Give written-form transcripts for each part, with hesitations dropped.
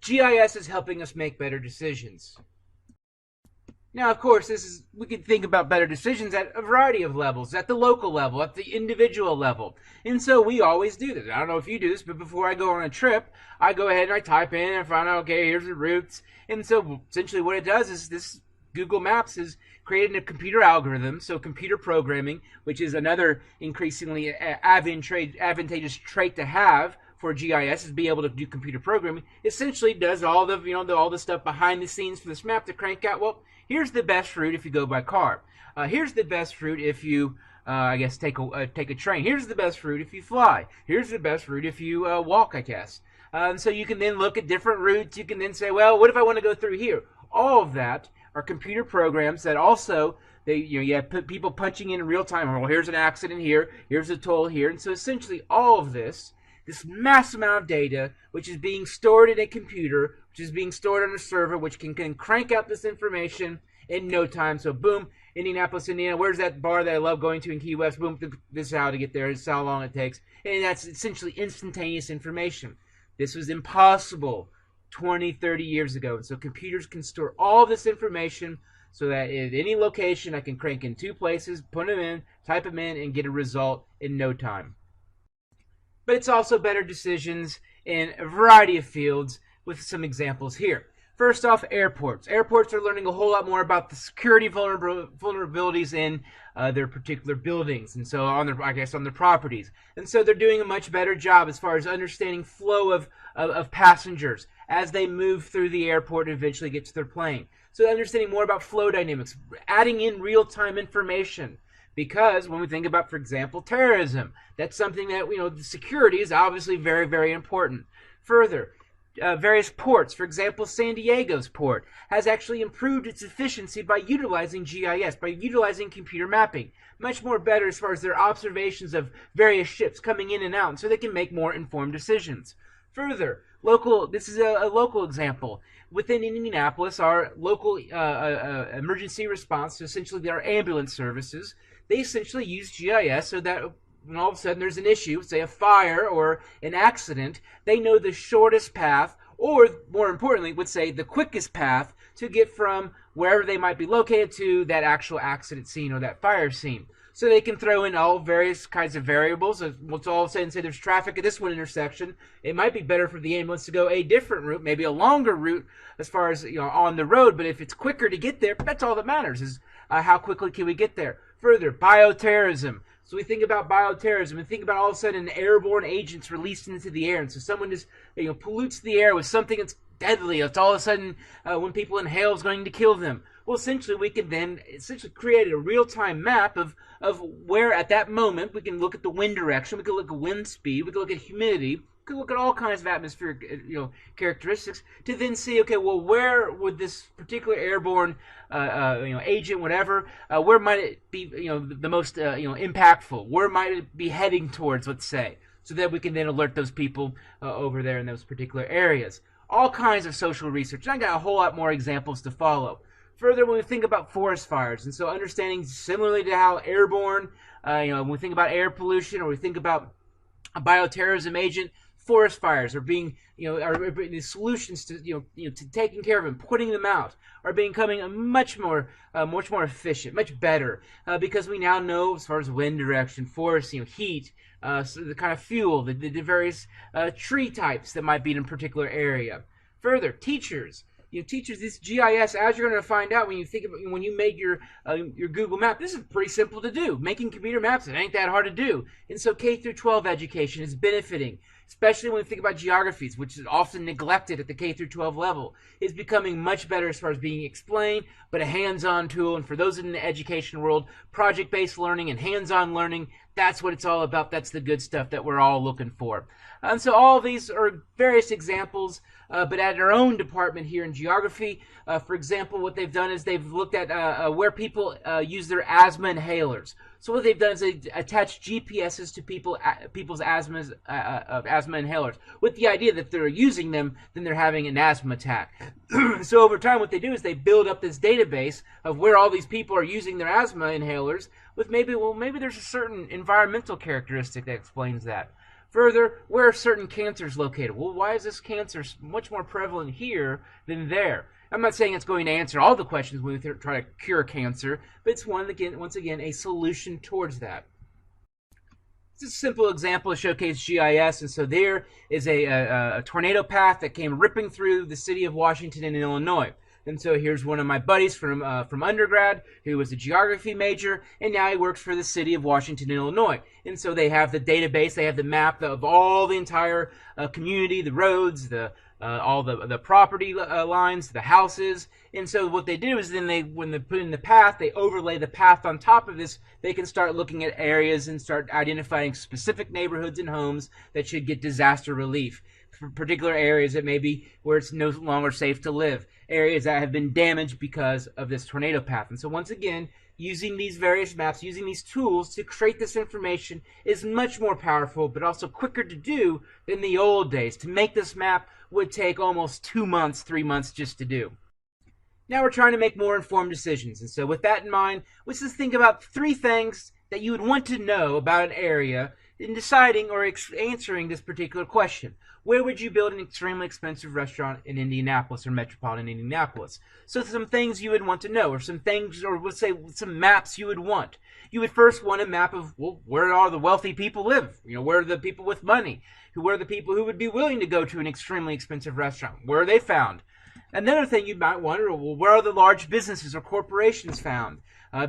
GIS is helping us make better decisions. Now, of course, we can think about better decisions at a variety of levels, at the local level, at the individual level. And so we always do this. I don't know if you do this, but before I go on a trip, I go ahead and I type in and find out, okay, here's the routes. And so essentially what it does is this Google Maps is creating a computer algorithm, so computer programming, which is another increasingly advantageous trait to have for GIS, is be able to do computer programming. Essentially does all the all the stuff behind the scenes for this map to crank out. Well, here's the best route if you go by car. Here's the best route if you I guess take a train. Here's the best route if you fly. Here's the best route if you walk, I guess. So you can then look at different routes. You can then say, well, what if I want to go through here? All of that are computer programs that also you have people punching in real time. Well, here's an accident here. Here's a toll here. And so essentially all of this mass amount of data, which is being stored in a computer, which is being stored on a server, which can crank out this information in no time. So boom, Indianapolis, Indiana, where's that bar that I love going to in Key West? Boom, this is how to get there. This is how long it takes. And that's essentially instantaneous information. This was impossible 20, 30 years ago. And so computers can store all this information so that at any location I can crank in two places, put them in, type them in, and get a result in no time. But it's also better decisions in a variety of fields with some examples here. First off, airports. Airports are learning a whole lot more about the security vulnerabilities in their particular buildings, and so on their properties. And so they're doing a much better job as far as understanding flow of passengers as they move through the airport and eventually get to their plane. So understanding more about flow dynamics, adding in real-time information. Because when we think about, for example, terrorism, that's something that, the security is obviously very, very important. Further, various ports, for example, San Diego's port, has actually improved its efficiency by utilizing GIS, by utilizing computer mapping. Much more better as far as their observations of various ships coming in and out, so they can make more informed decisions. Further, this is a local example. Within Indianapolis, our local emergency response, so essentially our ambulance services, they essentially use GIS so that when all of a sudden there's an issue, say a fire or an accident, they know the shortest path, or more importantly, would say the quickest path to get from wherever they might be located to that actual accident scene or that fire scene. So they can throw in all various kinds of variables. Let's all of a sudden say there's traffic at this one intersection. It might be better for the ambulance to go a different route, maybe a longer route as far as on the road. But if it's quicker to get there, that's all that matters is how quickly can we get there. Further, bioterrorism. So we think about bioterrorism and think about all of a sudden airborne agents released into the air. And so someone just pollutes the air with something that's deadly. It's all of a sudden when people inhale is going to kill them. Well, essentially we can then create a real-time map of where at that moment we can look at the wind direction, we can look at wind speed, we can look at humidity, we can look at all kinds of atmospheric characteristics to then see, okay, well, where would this particular airborne agent, whatever, where might it be the most impactful? Where might it be heading towards, let's say, so that we can then alert those people over there in those particular areas. All kinds of social research. And I got a whole lot more examples to follow. Further, when we think about forest fires, and so understanding similarly to how airborne, when we think about air pollution or we think about a bioterrorism agent, forest fires are being, are the solutions to, to taking care of them, putting them out, are becoming much more efficient, much better, because we now know as far as wind direction, forest, heat, so the kind of fuel, the various tree types that might be in a particular area. Further, teachers. Teachers, this GIS, as you're going to find out when you made your Google map, this is pretty simple to do. Making computer maps, it ain't that hard to do. And so K through 12 education is benefiting, especially when we think about geographies, which is often neglected at the K through 12 level. It's becoming much better as far as being explained, but a hands-on tool. And for those in the education world, project-based learning and hands-on learning, that's what it's all about. That's the good stuff that we're all looking for. And so all of these are various examples, but at our own department here in geography, for example, what they've done is they've looked at where people use their asthma inhalers. So what they've done is they attach GPSs to people's asthma inhalers with the idea that if they're using them, then they're having an asthma attack. So over time, what they do is they build up this database of where all these people are using their asthma inhalers with maybe there's a certain environmental characteristic that explains that. Further, where are certain cancers located? Well, why is this cancer much more prevalent here than there? I'm not saying it's going to answer all the questions when we try to cure cancer, but it's once again a solution towards that. It's a simple example to showcase GIS, and so there is a tornado path that came ripping through the city of Washington in Illinois. And so here's one of my buddies from undergrad who was a geography major, and now he works for the city of Washington, Illinois. And so they have the database, they have the map of all the entire community, the roads, all the property lines, the houses. And so what they do is then when they put in the path, they overlay the path on top of this. They can start looking at areas and start identifying specific neighborhoods and homes that should get disaster relief. For particular areas that maybe where it's no longer safe to live, areas that have been damaged because of this tornado path. And so once again, using these various maps, using these tools to create this information is much more powerful, but also quicker to do than the old days. To make this map would take almost 2 months, 3 months just to do. Now we're trying to make more informed decisions. And so with that in mind, let's just think about 3 things that you would want to know about an area in deciding or answering this particular question. Where would you build an extremely expensive restaurant in Indianapolis or metropolitan Indianapolis? So some things you would want to know, or some things, or let's say some maps you would want. You would first want a map of, well, where all the wealthy people live? Where are the people with money? Who are the people who would be willing to go to an extremely expensive restaurant? Where are they found? Another thing you might wonder, well, where are the large businesses or corporations found?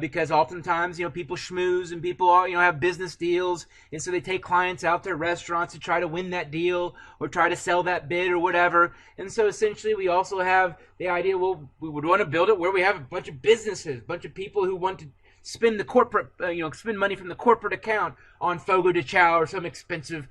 Because oftentimes, people schmooze and people, have business deals, and so they take clients out to restaurants to try to win that deal or try to sell that bid or whatever. And so essentially, we also have the idea, well, we would want to build it where we have a bunch of businesses, a bunch of people who want to spend the corporate, spend money from the corporate account on Fogo de Chao or some expensive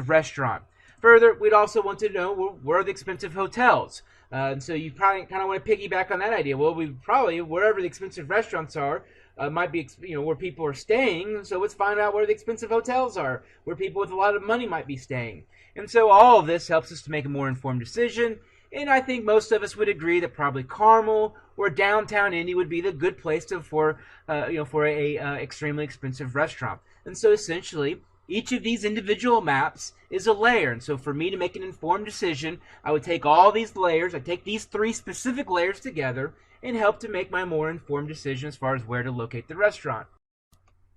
restaurant. Further, we'd also want to know, well, where are the expensive hotels? And so you probably kind of want to piggyback on that idea. Well, we probably, wherever the expensive restaurants are, might be, where people are staying. So let's find out where the expensive hotels are, where people with a lot of money might be staying. And so all of this helps us to make a more informed decision. And I think most of us would agree that probably Carmel or downtown Indy would be the good place for a extremely expensive restaurant. And so essentially, each of these individual maps is a layer. And so for me to make an informed decision, I would take all these layers, I'd take these 3 specific layers together and help to make my more informed decision as far as where to locate the restaurant.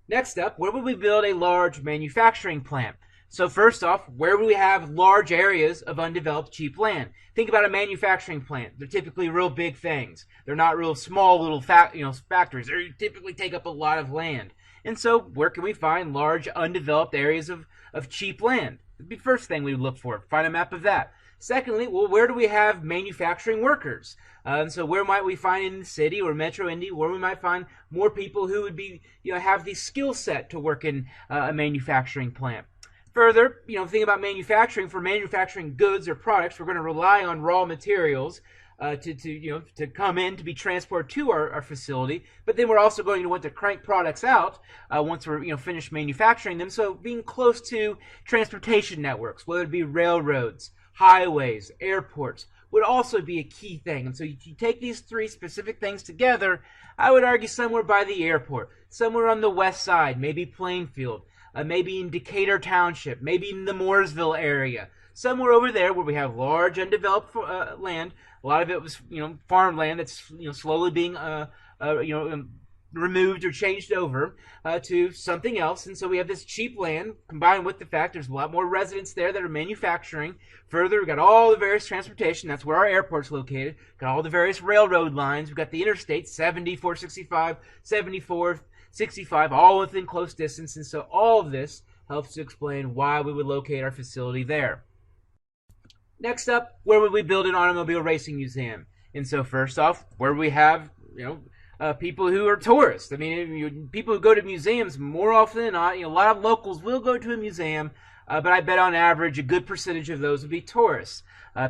Next up, where would we build a large manufacturing plant? So first off, where would we have large areas of undeveloped cheap land? Think about a manufacturing plant. They're typically real big things. They're not real small little factories. They typically take up a lot of land. And so where can we find large undeveloped areas of cheap land? That'd be the first thing we would look for. Find a map of that. Secondly, well, where do we have manufacturing workers? And so where might we find in the city or Metro Indy where we might find more people who would be, have the skill set to work in a manufacturing plant? Further, think about manufacturing. For manufacturing goods or products, we're going to rely on raw materials to come in to be transported to our facility. But then we're also going to want to crank products out once we're finished manufacturing them. So being close to transportation networks, whether it be railroads, highways, airports, would also be a key thing. And so you take these 3 specific things together, I would argue somewhere by the airport, somewhere on the west side, maybe Plainfield, maybe in Decatur Township, maybe in the Mooresville area, somewhere over there where we have large undeveloped land. A lot of it was, farmland that's, slowly being, removed or changed over to something else. And so we have this cheap land combined with the fact there's a lot more residents there that are manufacturing. Further, we've got all the various transportation. That's where our airport's located. Got all the various railroad lines. We've got the interstate, 70, 465, 74, 65, all within close distance. And so all of this helps to explain why we would locate our facility there. Next up, where would we build an automobile racing museum? And so first off, where we have, people who are tourists. I mean, people who go to museums more often than not, a lot of locals will go to a museum, but I bet on average a good percentage of those would be tourists.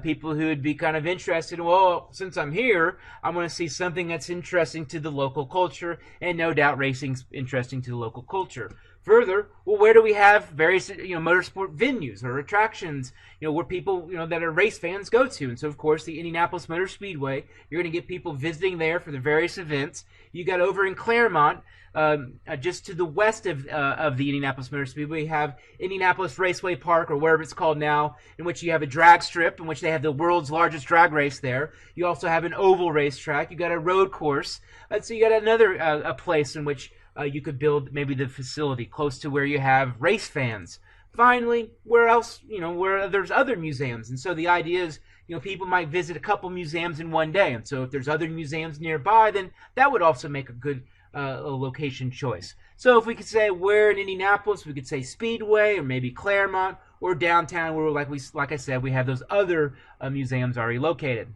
People who would be kind of interested, well, since I'm here, I'm going to see something that's interesting to the local culture, and no doubt racing's interesting to the local culture. Further, well, where do we have various motorsport venues or attractions where people that are race fans go to? And so of course the Indianapolis Motor Speedway, you're going to get people visiting there for the various events. You got over in Claremont, just to the west of the Indianapolis Motor Speedway, you have Indianapolis Raceway Park, or wherever it's called now, in which you have a drag strip in which they have the world's largest drag race there. You also have an oval racetrack. You got a road course. So you got another a place in which you could build maybe the facility close to where you have race fans. Finally, where else, where there's other museums. And so the idea is, people might visit a couple museums in one day. And so if there's other museums nearby, then that would also make a good a location choice. So if we could say where in Indianapolis, we could say Speedway, or maybe Claremont, or downtown, where like I said, we have those other museums already located.